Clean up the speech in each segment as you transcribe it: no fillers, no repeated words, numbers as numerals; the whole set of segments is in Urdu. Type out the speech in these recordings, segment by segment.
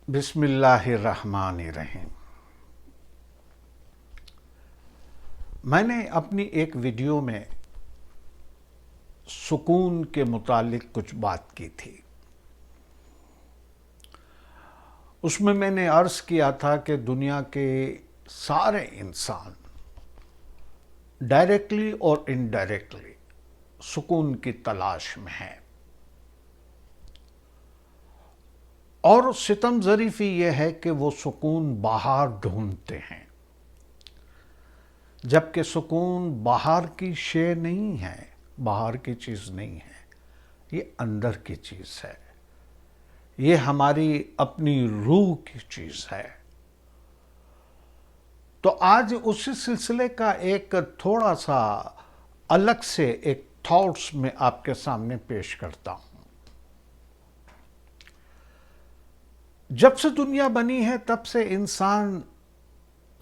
بسم اللہ الرحمن الرحیم۔ میں نے اپنی ایک ویڈیو میں سکون کے متعلق کچھ بات کی تھی۔ اس میں نے عرض کیا تھا کہ دنیا کے سارے انسان ڈائریکٹلی اور انڈائریکٹلی سکون کی تلاش میں ہیں، اور ستم ظریفی یہ ہے کہ وہ سکون باہر ڈھونڈتے ہیں، جبکہ سکون باہر کی شے نہیں ہے، باہر کی چیز نہیں ہے، یہ اندر کی چیز ہے، یہ ہماری اپنی روح کی چیز ہے۔ تو آج اسی سلسلے کا ایک تھوڑا سا الگ سے ایک تھاٹس میں آپ کے سامنے پیش کرتا ہوں۔ جب سے دنیا بنی ہے تب سے انسان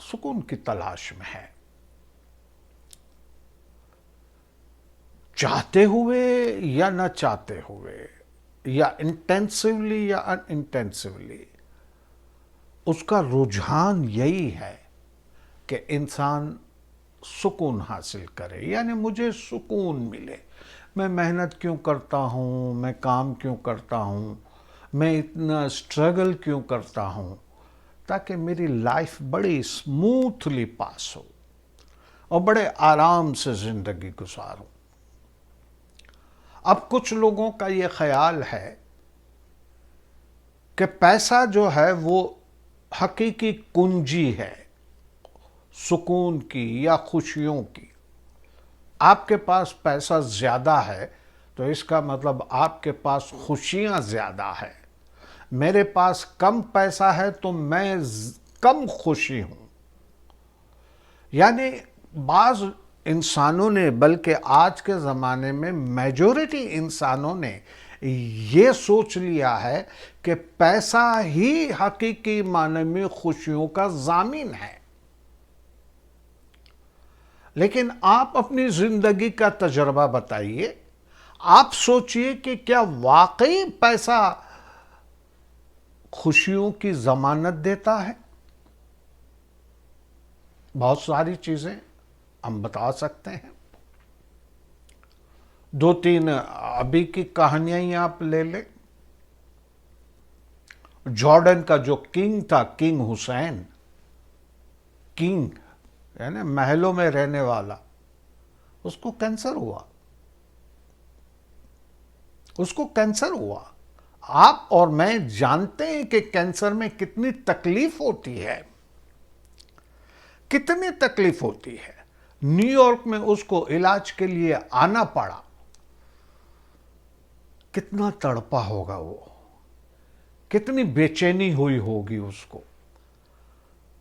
سکون کی تلاش میں ہے، چاہتے ہوئے یا نہ چاہتے ہوئے، یا انٹینسولی یا ان انٹینسولی، اس کا رجحان یہی ہے کہ انسان سکون حاصل کرے، یعنی مجھے سکون ملے۔ میں محنت کیوں کرتا ہوں، میں کام کیوں کرتا ہوں، میں اتنا اسٹرگل کیوں کرتا ہوں، تاکہ میری لائف بڑی اسموتھلی پاس ہو اور بڑے آرام سے زندگی گزاروں۔ اب کچھ لوگوں کا یہ خیال ہے کہ پیسہ جو ہے وہ حقیقی کنجی ہے سکون کی یا خوشیوں کی۔ آپ کے پاس پیسہ زیادہ ہے تو اس کا مطلب آپ کے پاس خوشیاں زیادہ ہے۔ میرے پاس کم پیسہ ہے تو میں کم خوشی ہوں۔ یعنی بعض انسانوں نے، بلکہ آج کے زمانے میں میجورٹی انسانوں نے یہ سوچ لیا ہے کہ پیسہ ہی حقیقی معنی میں خوشیوں کا ضامن ہے۔ لیکن آپ اپنی زندگی کا تجربہ بتائیے، آپ سوچئے کہ کیا واقعی پیسہ خوشیوں کی ضمانت دیتا ہے؟ بہت ساری چیزیں ہم بتا سکتے ہیں، دو تین ابھی کی کہانیاں ہی آپ لے لیں۔ جارڈن کا جو کنگ تھا، کنگ حسین، کنگ یعنی محلوں میں رہنے والا، اس کو کینسر ہوا، اس کو کینسر ہوا۔ آپ اور میں جانتے ہیں کہ کینسر میں کتنی تکلیف ہوتی ہے، کتنی تکلیف ہوتی ہے۔ نیو یارک میں اس کو علاج کے لیے آنا پڑا، کتنا تڑپا ہوگا وہ، کتنی بے چینی ہوئی ہوگی اس کو،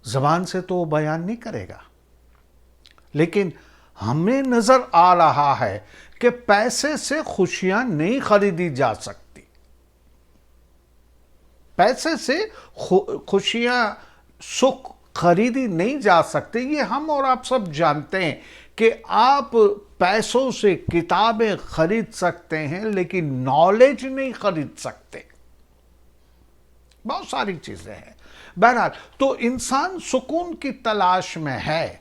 زبان سے تو وہ بیان نہیں کرے گا۔ لیکن ہمیں نظر آ رہا ہے کہ پیسے سے خوشیاں نہیں خریدی جا سکتی، پیسے سے خوشیاں، سکھ خریدی نہیں جا سکتے۔ یہ ہم اور آپ سب جانتے ہیں کہ آپ پیسوں سے کتابیں خرید سکتے ہیں لیکن نالج نہیں خرید سکتے۔ بہت ساری چیزیں ہیں۔ بہرحال تو انسان سکون کی تلاش میں ہے،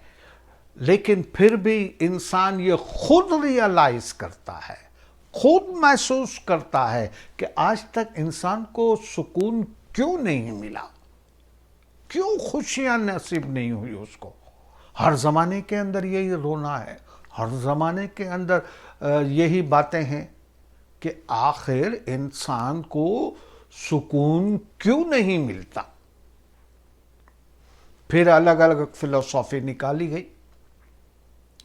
لیکن پھر بھی انسان یہ خود ریئلائز کرتا ہے، خود محسوس کرتا ہے کہ آج تک انسان کو سکون کیوں نہیں ملا، کیوں خوشیاں نصیب نہیں ہوئی اس کو۔ ہر زمانے کے اندر یہی رونا ہے، ہر زمانے کے اندر یہی باتیں ہیں کہ آخر انسان کو سکون کیوں نہیں ملتا۔ پھر الگ الگ فلسفی نکالی گئی۔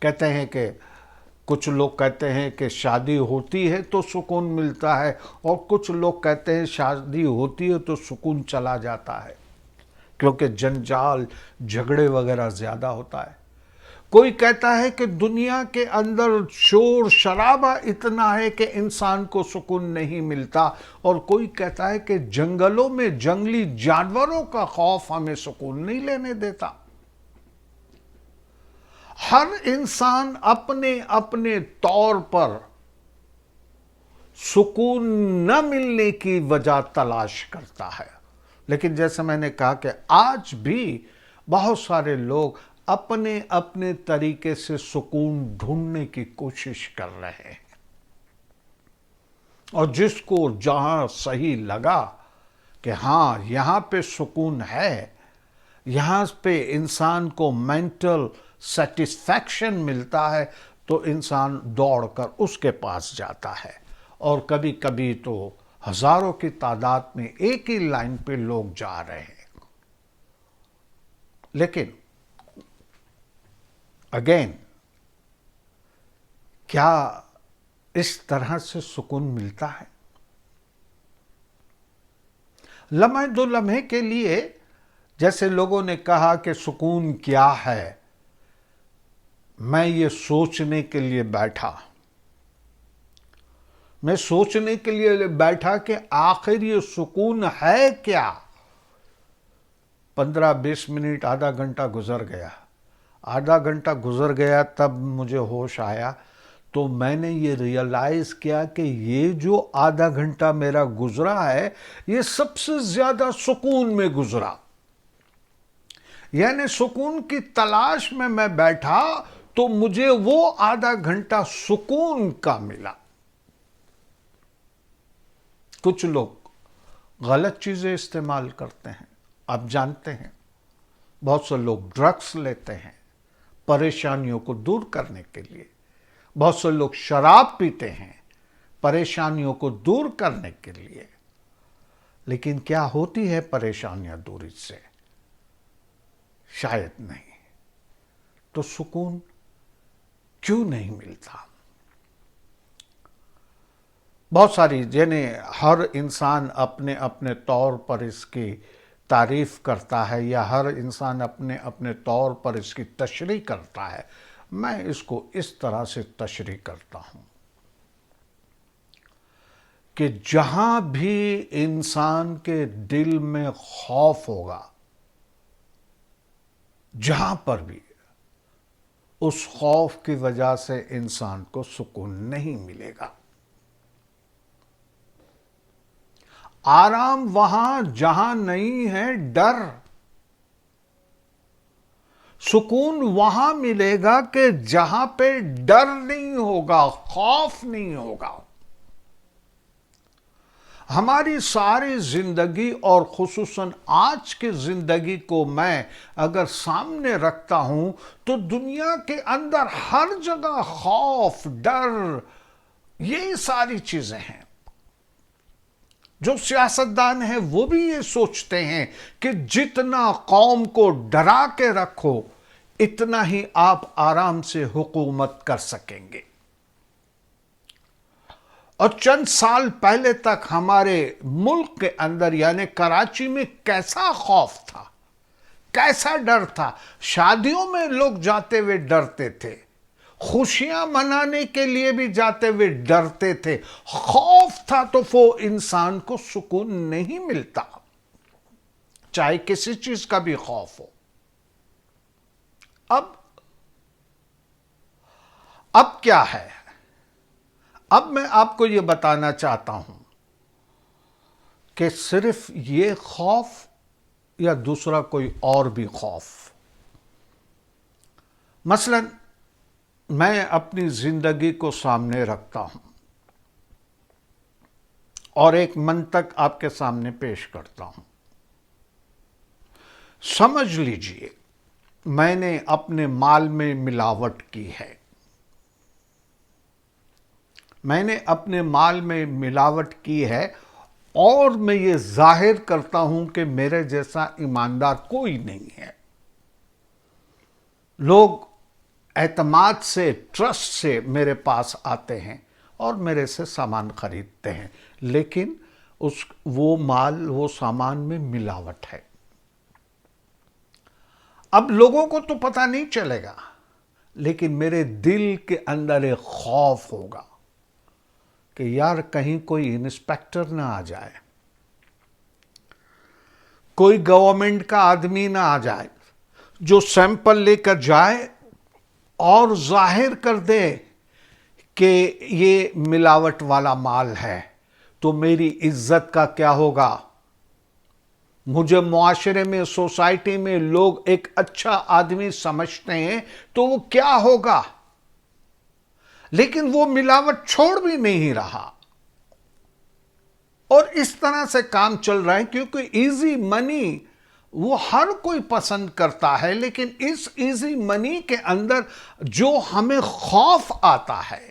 کہتے ہیں کہ کچھ لوگ کہتے ہیں کہ شادی ہوتی ہے تو سکون ملتا ہے، اور کچھ لوگ کہتے ہیں شادی ہوتی ہے تو سکون چلا جاتا ہے، کیونکہ جنجال، جھگڑے وغیرہ زیادہ ہوتا ہے۔ کوئی کہتا ہے کہ دنیا کے اندر شور شرابہ اتنا ہے کہ انسان کو سکون نہیں ملتا، اور کوئی کہتا ہے کہ جنگلوں میں جنگلی جانوروں کا خوف ہمیں سکون نہیں لینے دیتا۔ ہر انسان اپنے اپنے طور پر سکون نہ ملنے کی وجہ تلاش کرتا ہے۔ لیکن جیسے میں نے کہا کہ آج بھی بہت سارے لوگ اپنے اپنے طریقے سے سکون ڈھونڈنے کی کوشش کر رہے ہیں، اور جس کو جہاں صحیح لگا کہ ہاں یہاں پہ سکون ہے، یہاں پہ انسان کو مینٹل سیٹسفیکشن ملتا ہے، تو انسان دوڑ کر اس کے پاس جاتا ہے۔ اور کبھی کبھی تو ہزاروں کی تعداد میں ایک ہی لائن پہ لوگ جا رہے ہیں۔ لیکن اگین، کیا اس طرح سے سکون ملتا ہے؟ لمحے دو لمحے کے لیے، جیسے لوگوں نے کہا کہ سکون کیا ہے، میں یہ سوچنے کے لیے بیٹھا، میں سوچنے کے لیے بیٹھا کہ آخر یہ سکون ہے کیا؟ 15-20 منٹ، آدھا گھنٹہ گزر گیا، آدھا گھنٹہ گزر گیا، تب مجھے ہوش آیا، تو میں نے یہ ریئلائز کیا کہ یہ جو آدھا گھنٹہ میرا گزرا ہے، یہ سب سے زیادہ سکون میں گزرا۔ یعنی سکون کی تلاش میں بیٹھا تو مجھے وہ آدھا گھنٹہ سکون کا ملا۔ کچھ لوگ غلط چیزیں استعمال کرتے ہیں، آپ جانتے ہیں، بہت سے لوگ ڈرگس لیتے ہیں پریشانیوں کو دور کرنے کے لیے، بہت سے لوگ شراب پیتے ہیں پریشانیوں کو دور کرنے کے لیے۔ لیکن کیا ہوتی ہے پریشانیاں دور اس سے؟ شاید نہیں۔ تو سکون کیوں نہیں ملتا؟ بہت ساری، یعنی ہر انسان اپنے اپنے طور پر اس کی تعریف کرتا ہے، یا ہر انسان اپنے اپنے طور پر اس کی تشریح کرتا ہے۔ میں اس کو اس طرح سے تشریح کرتا ہوں کہ جہاں بھی انسان کے دل میں خوف ہوگا، جہاں پر بھی، اس خوف کی وجہ سے انسان کو سکون نہیں ملے گا۔ آرام وہاں جہاں نہیں ہے ڈر، سکون وہاں ملے گا کہ جہاں پہ ڈر نہیں ہوگا، خوف نہیں ہوگا۔ ہماری ساری زندگی، اور خصوصاً آج کی زندگی کو میں اگر سامنے رکھتا ہوں، تو دنیا کے اندر ہر جگہ خوف، ڈر، یہ ساری چیزیں ہیں۔ جو سیاستدان ہیں وہ بھی یہ سوچتے ہیں کہ جتنا قوم کو ڈرا کے رکھو، اتنا ہی آپ آرام سے حکومت کر سکیں گے۔ اور چند سال پہلے تک ہمارے ملک کے اندر، یعنی کراچی میں، کیسا خوف تھا، کیسا ڈر تھا۔ شادیوں میں لوگ جاتے ہوئے ڈرتے تھے، خوشیاں منانے کے لیے بھی جاتے ہوئے ڈرتے تھے۔ خوف تھا تو وہ انسان کو سکون نہیں ملتا، چاہے کسی چیز کا بھی خوف ہو۔ اب کیا ہے؟ اب میں آپ کو یہ بتانا چاہتا ہوں کہ صرف یہ خوف یا دوسرا کوئی اور بھی خوف۔ مثلا میں اپنی زندگی کو سامنے رکھتا ہوں اور ایک منطق آپ کے سامنے پیش کرتا ہوں۔ سمجھ لیجئے میں نے اپنے مال میں ملاوٹ کی ہے، میں نے اپنے مال میں ملاوٹ کی ہے، اور میں یہ ظاہر کرتا ہوں کہ میرے جیسا ایماندار کوئی نہیں ہے۔ لوگ اعتماد سے، ٹرسٹ سے میرے پاس آتے ہیں اور میرے سے سامان خریدتے ہیں، لیکن وہ مال، وہ سامان میں ملاوٹ ہے۔ اب لوگوں کو تو پتہ نہیں چلے گا، لیکن میرے دل کے اندر ایک خوف ہوگا کہ یار کہیں کوئی انسپیکٹر نہ آ جائے، کوئی گورنمنٹ کا آدمی نہ آ جائے جو سیمپل لے کر جائے اور ظاہر کر دے کہ یہ ملاوٹ والا مال ہے، تو میری عزت کا کیا ہوگا؟ مجھے معاشرے میں، سوسائٹی میں لوگ ایک اچھا آدمی سمجھتے ہیں تو وہ کیا ہوگا؟ لیکن وہ ملاوٹ چھوڑ بھی نہیں رہا، اور اس طرح سے کام چل رہا ہے کیونکہ ایزی منی وہ ہر کوئی پسند کرتا ہے، لیکن اس ایزی منی کے اندر جو ہمیں خوف آتا ہے،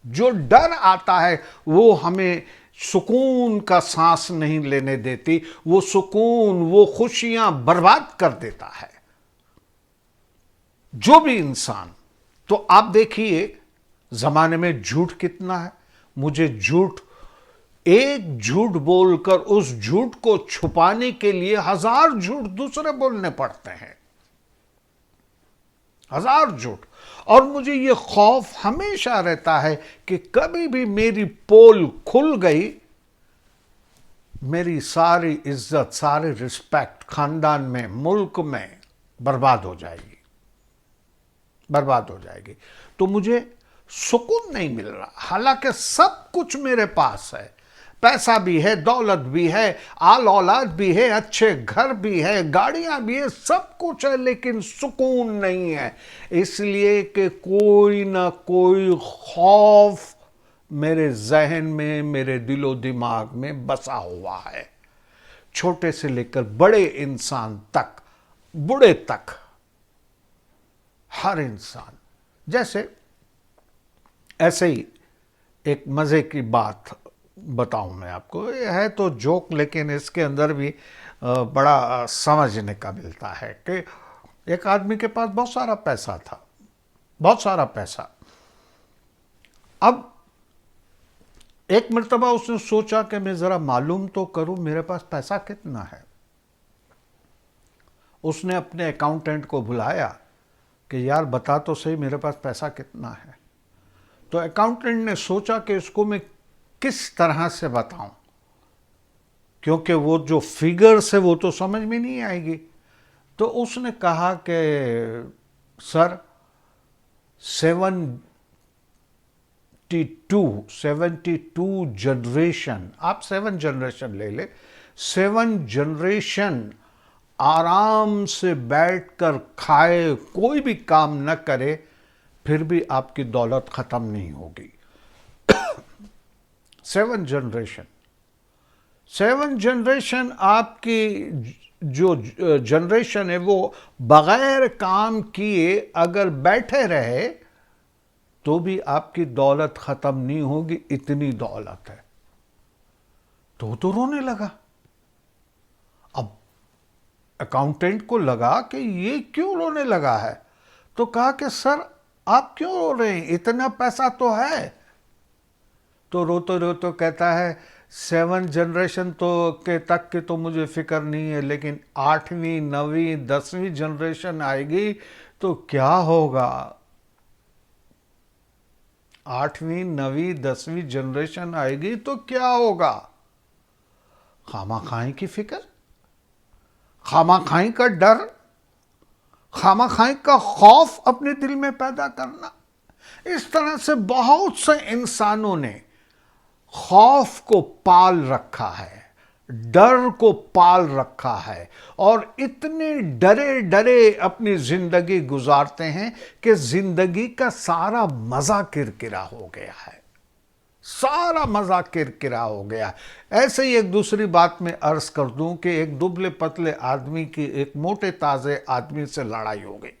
جو ڈر آتا ہے، وہ ہمیں سکون کا سانس نہیں لینے دیتی، وہ سکون، وہ خوشیاں برباد کر دیتا ہے جو بھی انسان۔ تو آپ دیکھیے زمانے میں جھوٹ کتنا ہے، مجھے جھوٹ، ایک جھوٹ بول کر اس جھوٹ کو چھپانے کے لیے 1000 جھوٹ دوسرے بولنے پڑتے ہیں، 1000 جھوٹ۔ اور مجھے یہ خوف ہمیشہ رہتا ہے کہ کبھی بھی میری پول کھل گئی، میری ساری عزت، ساری رسپیکٹ خاندان میں، ملک میں برباد ہو جائے گی، برباد ہو جائے گی۔ تو مجھے سکون نہیں مل رہا، حالانکہ سب کچھ میرے پاس ہے، پیسہ بھی ہے، دولت بھی ہے، آل اولاد بھی ہے، اچھے گھر بھی ہے، گاڑیاں بھی ہے، سب کچھ ہے، لیکن سکون نہیں ہے، اس لیے کہ کوئی نہ کوئی خوف میرے ذہن میں، میرے دل و دماغ میں بسا ہوا ہے، چھوٹے سے لے کر بڑے انسان تک، بوڑھے تک، ہر انسان۔ جیسے ایسے ہی ایک مزے کی بات بتاؤں میں آپ کو، یہ ہے تو جوک، لیکن اس کے اندر بھی بڑا سمجھنے کا ملتا ہے کہ ایک آدمی کے پاس بہت سارا پیسہ تھا، بہت سارا پیسہ۔ اب ایک مرتبہ اس نے سوچا کہ میں ذرا معلوم تو کروں میرے پاس پیسہ کتنا ہے۔ اس نے اپنے اکاؤنٹنٹ کو بلایا کہ یار بتا تو صحیح میرے پاس پیسہ کتنا ہے۔ تو اکاؤنٹنٹ نے سوچا کہ اس کو میں کس طرح سے بتاؤں، کیونکہ وہ جو فگرز ہے وہ تو سمجھ میں نہیں آئے گی۔ تو اس نے کہا کہ سر 72 جنریشن، آپ 7 جنریشن لے لیں، 7 جنریشن آرام سے بیٹھ کر کھائے، کوئی بھی کام نہ کرے، پھر بھی آپ کی دولت ختم نہیں ہوگی۔ 7 جنریشن، 7 جنریشن آپ کی جو جنریشن ہے وہ بغیر کام کیے اگر بیٹھے رہے تو بھی آپ کی دولت ختم نہیں ہوگی، اتنی دولت ہے۔ تو وہ تو رونے لگا۔ اب اکاؤنٹنٹ کو لگا کہ یہ کیوں رونے لگا ہے، تو کہا کہ سر آپ کیوں رو رہے ہیں، اتنا پیسہ تو ہے۔ تو روتے روتے کہتا ہے 7 جنریشن تو کے تک کی تو مجھے فکر نہیں ہے، لیکن 8ویں 9ویں 10ویں جنریشن آئے گی تو کیا ہوگا، 8ویں 9ویں 10ویں جنریشن آئے گی تو کیا ہوگا۔ خامہ خواہی کی فکر، خامہ خواہی کا ڈر، خامہ خواہی کا خوف اپنے دل میں پیدا کرنا۔ اس طرح سے بہت سے انسانوں نے خوف کو پال رکھا ہے، ڈر کو پال رکھا ہے، اور اتنے ڈرے ڈرے اپنی زندگی گزارتے ہیں کہ زندگی کا سارا مزہ کرکرا ہو گیا ہے، سارا مزہ کرکرا ہو گیا۔ ایسے ہی ایک دوسری بات میں عرض کر دوں کہ ایک دبلے پتلے آدمی کی ایک موٹے تازے آدمی سے لڑائی ہو گئی۔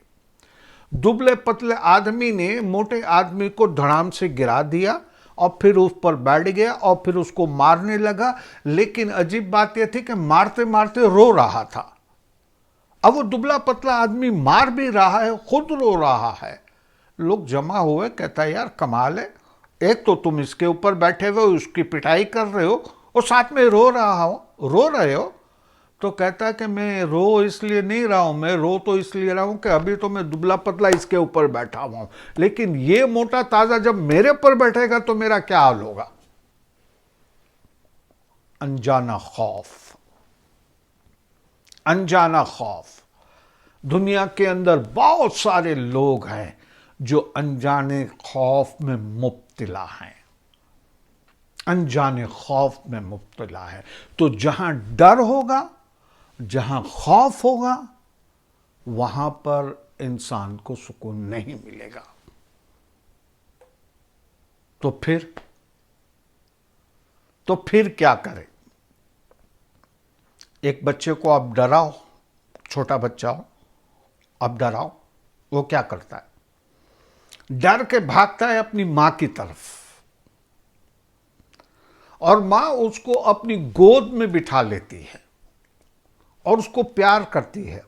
دبلے پتلے آدمی نے موٹے آدمی کو دھڑام سے گرا دیا اور پھر اس پر بیٹھ گیا اور پھر اس کو مارنے لگا، لیکن عجیب بات یہ تھی کہ مارتے مارتے رو رہا تھا۔ اب وہ دبلا پتلا آدمی مار بھی رہا ہے، خود رو رہا ہے۔ لوگ جمع ہوئے، کہتا ہے یار کمال ہے، ایک تو تم اس کے اوپر بیٹھے ہوئے اس کی پٹائی کر رہے ہو اور ساتھ میں رو رہے ہو۔ تو کہتا ہے کہ میں رو اس لیے نہیں رہا ہوں، میں رو تو اس لیے رہا ہوں کہ ابھی تو میں دبلا پتلا اس کے اوپر بیٹھا ہوا ہوں، لیکن یہ موٹا تازہ جب میرے پر بیٹھے گا تو میرا کیا حال ہوگا۔ انجانا خوف، انجانا خوف۔ دنیا کے اندر بہت سارے لوگ ہیں جو انجانے خوف میں مبتلا ہیں، انجانے خوف میں مبتلا ہے۔ تو جہاں ڈر ہوگا جہاں خوف ہوگا وہاں پر انسان کو سکون نہیں ملے گا. تو پھر کیا کرے؟ ایک بچے کو آپ ڈراؤ، چھوٹا بچہ ہو، آپ ڈراؤ، وہ کیا کرتا ہے؟ ڈر کے بھاگتا ہے اپنی ماں کی طرف، اور ماں اس کو اپنی گود میں بٹھا لیتی ہے اور اس کو پیار کرتی ہے.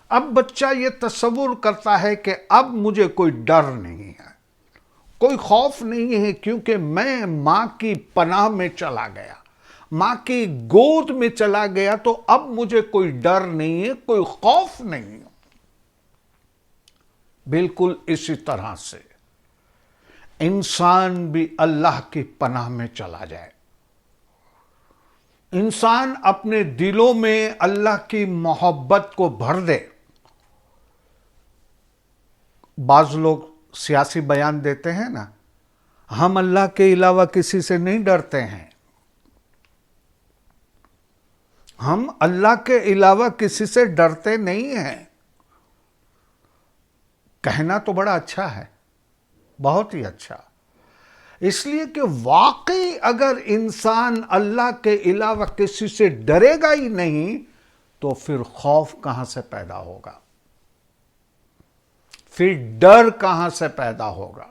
اب بچہ یہ تصور کرتا ہے کہ اب مجھے کوئی ڈر نہیں ہے، کوئی خوف نہیں ہے، کیونکہ میں ماں کی پناہ میں چلا گیا، ماں کی گود میں چلا گیا، تو اب مجھے کوئی ڈر نہیں ہے، کوئی خوف نہیں ہے. بالکل اسی طرح سے انسان بھی اللہ کی پناہ میں چلا جائے، انسان اپنے دلوں میں اللہ کی محبت کو بھر دے. بعض لوگ سیاسی بیان دیتے ہیں نا، ہم اللہ کے علاوہ کسی سے نہیں ڈرتے ہیں، ہم اللہ کے علاوہ کسی سے ڈرتے نہیں ہیں. کہنا تو بڑا اچھا ہے، بہت ہی اچھا، اس لیے کہ واقعی اگر انسان اللہ کے علاوہ کسی سے ڈرے گا ہی نہیں تو پھر خوف کہاں سے پیدا ہوگا، پھر ڈر کہاں سے پیدا ہوگا؟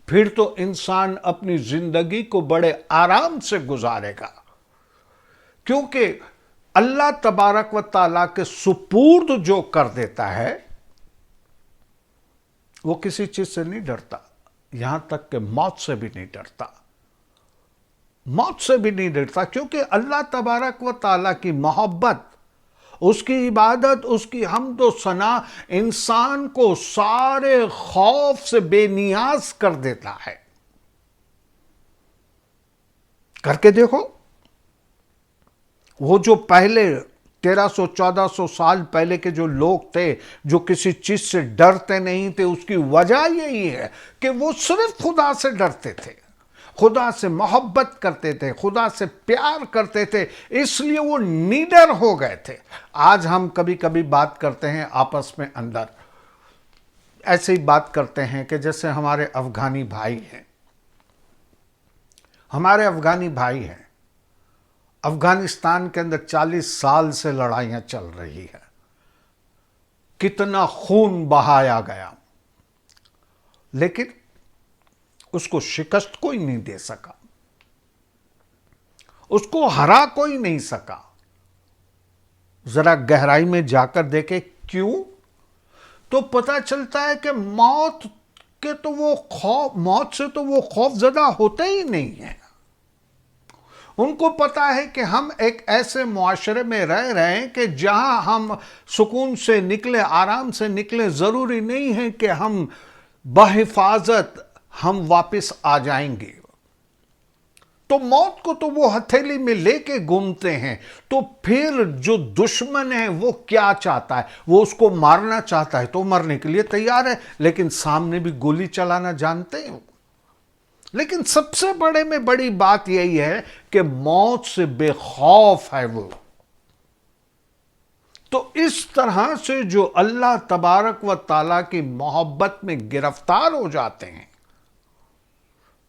پھر تو انسان اپنی زندگی کو بڑے آرام سے گزارے گا، کیونکہ اللہ تبارک و تعالیٰ کے سپرد جو کر دیتا ہے وہ کسی چیز سے نہیں ڈرتا، یہاں تک کہ موت سے بھی نہیں ڈرتا، موت سے بھی نہیں ڈرتا، کیونکہ اللہ تبارک و تعالیٰ کی محبت، اس کی عبادت، اس کی حمد و ثنا انسان کو سارے خوف سے بے نیاز کر دیتا ہے. کر کے دیکھو، وہ جو پہلے 1300-1400 سال پہلے کے جو لوگ تھے جو کسی چیز سے ڈرتے نہیں تھے، اس کی وجہ یہی ہے کہ وہ صرف خدا سے ڈرتے تھے، خدا سے محبت کرتے تھے، خدا سے پیار کرتے تھے، اس لیے وہ نیڈر ہو گئے تھے. آج ہم کبھی کبھی بات کرتے ہیں آپس میں اندر، ایسے ہی بات کرتے ہیں کہ جیسے ہمارے افغانی بھائی ہیں، ہمارے افغانی بھائی ہیں، افغانستان کے اندر 40 سال سے لڑائیاں چل رہی ہیں، کتنا خون بہایا گیا، لیکن اس کو شکست کوئی نہیں دے سکا، اس کو ہرا کوئی نہیں سکا. ذرا گہرائی میں جا کر دیکھیں کیوں، تو پتہ چلتا ہے کہ موت سے تو وہ خوف زدہ ہوتے ہی نہیں ہیں. ان کو پتا ہے کہ ہم ایک ایسے معاشرے میں رہ رہے ہیں کہ جہاں ہم سکون سے نکلے، آرام سے نکلے، ضروری نہیں ہے کہ ہم بحفاظت ہم واپس آ جائیں گے. تو موت کو تو وہ ہتھیلی میں لے کے گھومتے ہیں. تو پھر جو دشمن ہے وہ کیا چاہتا ہے؟ وہ اس کو مارنا چاہتا ہے تو مرنے کے لیے تیار ہے، لیکن سامنے بھی گولی چلانا جانتے ہیں. لیکن سب سے بڑے میں بڑی بات یہی ہے کہ موت سے بے خوف ہے وہ. تو اس طرح سے جو اللہ تبارک و تعالیٰ کی محبت میں گرفتار ہو جاتے ہیں،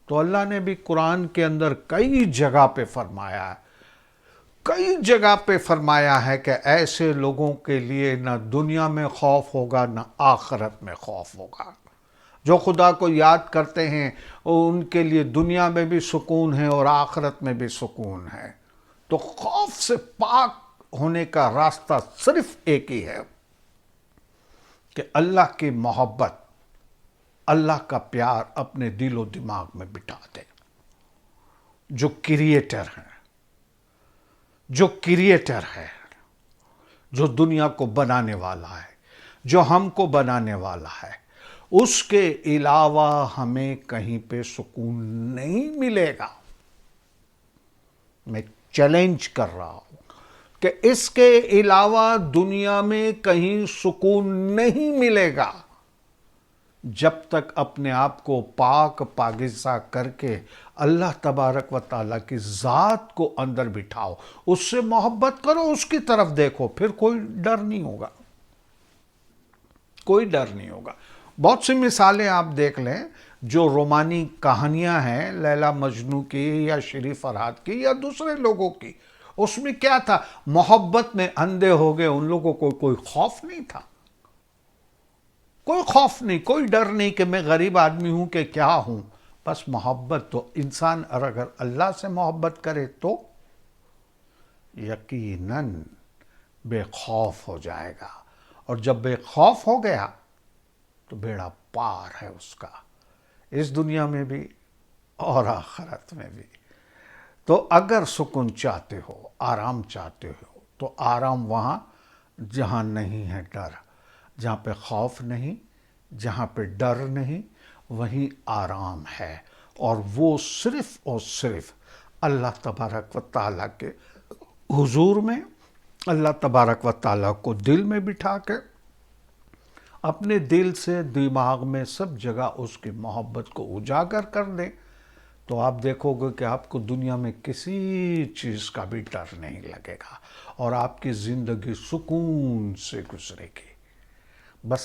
تو اللہ نے بھی قرآن کے اندر کئی جگہ پہ فرمایا ہے کہ ایسے لوگوں کے لیے نہ دنیا میں خوف ہوگا نہ آخرت میں خوف ہوگا. جو خدا کو یاد کرتے ہیں ان کے لیے دنیا میں بھی سکون ہے اور آخرت میں بھی سکون ہے. تو خوف سے پاک ہونے کا راستہ صرف ایک ہی ہے کہ اللہ کی محبت، اللہ کا پیار اپنے دل و دماغ میں بٹھا دے. جو کریٹر ہے، جو دنیا کو بنانے والا ہے، جو ہم کو بنانے والا ہے، اس کے علاوہ ہمیں کہیں پہ سکون نہیں ملے گا. میں چیلنج کر رہا ہوں کہ اس کے علاوہ دنیا میں کہیں سکون نہیں ملے گا. جب تک اپنے آپ کو پاک پاکیزہ کر کے اللہ تبارک و تعالیٰ کی ذات کو اندر بٹھاؤ، اس سے محبت کرو، اس کی طرف دیکھو، پھر کوئی ڈر نہیں ہوگا، کوئی ڈر نہیں ہوگا۔ بہت سی مثالیں آپ دیکھ لیں، جو رومانی کہانیاں ہیں لیلا مجنو کی یا شریف فرحات کی یا دوسرے لوگوں کی، اس میں کیا تھا؟ محبت میں اندھے ہو گئے، ان لوگوں کو کوئی خوف نہیں تھا، کوئی خوف نہیں، کوئی ڈر نہیں کہ میں غریب آدمی ہوں کہ کیا ہوں، بس محبت۔ تو انسان اگر اللہ سے محبت کرے تو یقیناً بے خوف ہو جائے گا، اور جب بے خوف ہو گیا تو بیڑا پار ہے اس کا، اس دنیا میں بھی اور آخرت میں بھی۔ تو اگر سکون چاہتے ہو، آرام چاہتے ہو، تو آرام وہاں جہاں نہیں ہے ڈر، جہاں پہ خوف نہیں، جہاں پہ ڈر نہیں، وہیں آرام ہے، اور وہ صرف اور صرف اللہ تبارک و تعالیٰ کے حضور میں، اللہ تبارک و تعالیٰ کو دل میں بٹھا کے اپنے دل سے دماغ میں سب جگہ اس کی محبت کو اجاگر کر دیں، تو آپ دیکھو گے کہ آپ کو دنیا میں کسی چیز کا بھی ڈر نہیں لگے گا، اور آپ کی زندگی سکون سے گزرے گی۔ بس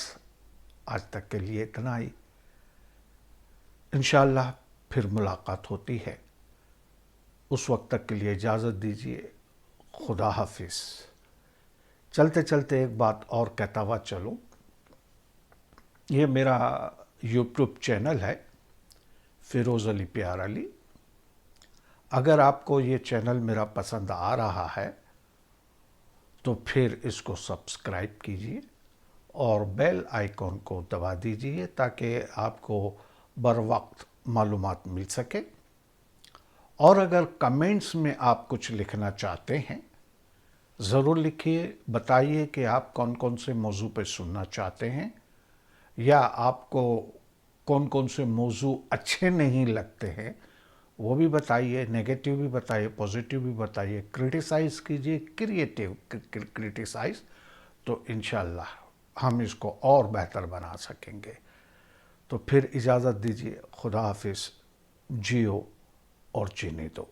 آج تک کے لیے اتنا ہی، انشاءاللہ پھر ملاقات ہوتی ہے، اس وقت تک کے لیے اجازت دیجیے، خدا حافظ۔ چلتے چلتے ایک بات اور کہتا ہوا چلوں، یہ میرا یوٹیوب چینل ہے فیروز علی پیار علی۔ اگر آپ کو یہ چینل میرا پسند آ رہا ہے تو پھر اس کو سبسکرائب کیجیے اور بیل آئیکن کو دبا دیجیے تاکہ آپ کو بر وقت معلومات مل سکے۔ اور اگر کمنٹس میں آپ کچھ لکھنا چاہتے ہیں ضرور لکھیے، بتائیے کہ آپ کون کون سے موضوع پہ سننا چاہتے ہیں، یا آپ کو کون کون سے موضوع اچھے نہیں لگتے ہیں، وہ بھی بتائیے، نیگیٹو بھی بتائیے، پوزیٹو بھی بتائیے، کرٹیسائز کیجیے، کریٹیو کرٹیسائز، تو انشاءاللہ ہم اس کو اور بہتر بنا سکیں گے۔ تو پھر اجازت دیجیے، خدا حافظ، جیو اور جینے دو۔